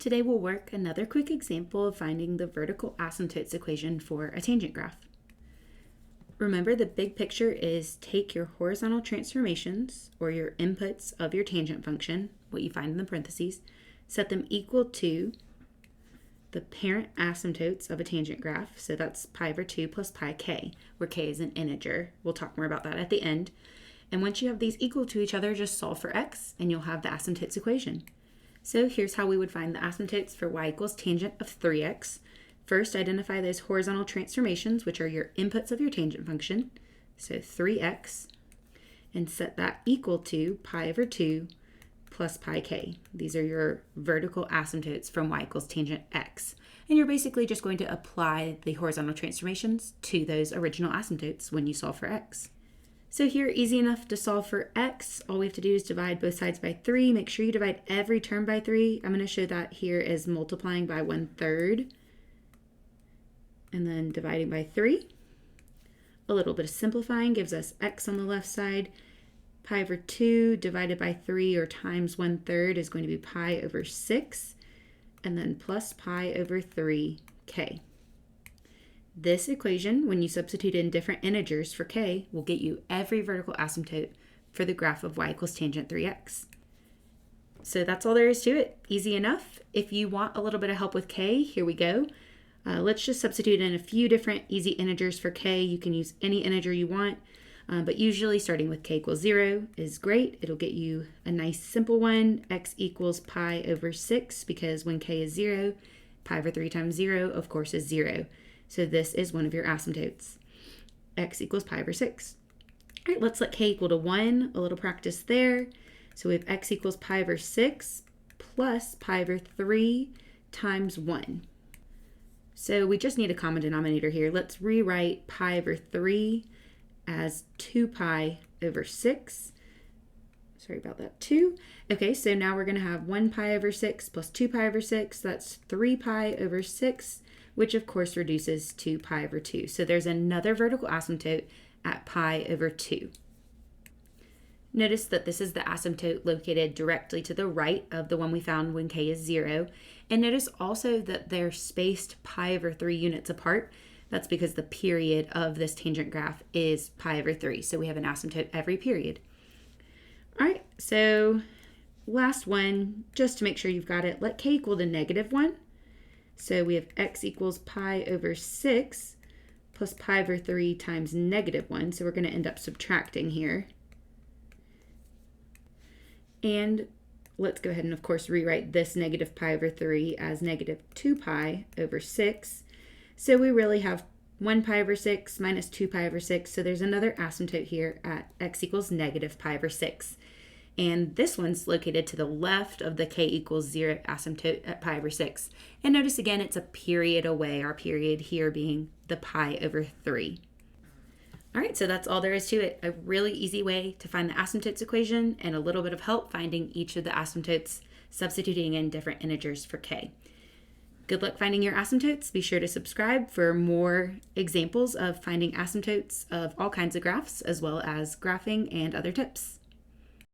Today we'll work another quick example of finding the vertical asymptotes equation for a tangent graph. Remember, the big picture is take your horizontal transformations, or your inputs of your tangent function, what you find in the parentheses, set them equal to the parent asymptotes of a tangent graph, so that's pi over 2 plus pi k, where k is an integer. We'll talk more about that at the end. And once you have these equal to each other, just solve for x, and you'll have the asymptotes equation. So here's how we would find the asymptotes for y equals tangent of 3x. First, identify those horizontal transformations, which are your inputs of your tangent function, so 3x, and set that equal to pi over 2 plus pi k. These are your vertical asymptotes from y equals tangent x. And you're basically just going to apply the horizontal transformations to those original asymptotes when you solve for x. So here, easy enough to solve for x. All we have to do is divide both sides by 3. Make sure you divide every term by 3. I'm going to show that here as multiplying by 1/3. And then dividing by 3. A little bit of simplifying gives us x on the left side. Pi over 2 divided by 3, or times 1/3, is going to be pi over 6. And then plus pi over 3k. This equation, when you substitute in different integers for k, will get you every vertical asymptote for the graph of y equals tangent 3x. So that's all there is to it. Easy enough. If you want a little bit of help with k, here we go. Let's just substitute in a few different easy integers for k. You can use any integer you want, but usually starting with k equals 0 is great. It'll get you a nice simple one. X equals pi over 6, because when k is 0, pi over 3 times 0, of course, is 0. So this is one of your asymptotes. X equals pi over 6. All right, let's let k equal to 1. A little practice there. So we have x equals pi over 6 plus pi over 3 times 1. So we just need a common denominator here. Let's rewrite pi over 3 as 2 pi over 6. Sorry about that, 2. Okay, so now we're going to have 1 pi over 6 plus 2 pi over 6. That's 3 pi over 6, which of course reduces to pi over 2. So there's another vertical asymptote at pi over 2. Notice that this is the asymptote located directly to the right of the one we found when k is 0. And notice also that they're spaced pi over 3 units apart. That's because the period of this tangent graph is pi over 3. So we have an asymptote every period. All right, so last one, just to make sure you've got it, let k equal to -1. So we have x equals pi over 6 plus pi over 3 times -1. So we're going to end up subtracting here. And let's go ahead and, of course, rewrite this negative pi over 3 as -2 pi over 6. So we really have 1 pi over 6 minus 2 pi over 6. So there's another asymptote here at x equals -pi over 6. And this one's located to the left of the k equals 0 asymptote at pi over 6. And notice again, it's a period away, our period here being the pi over 3. All right, so that's all there is to it. A really easy way to find the asymptotes equation and a little bit of help finding each of the asymptotes, substituting in different integers for k. Good luck finding your asymptotes. Be sure to subscribe for more examples of finding asymptotes of all kinds of graphs, as well as graphing and other tips.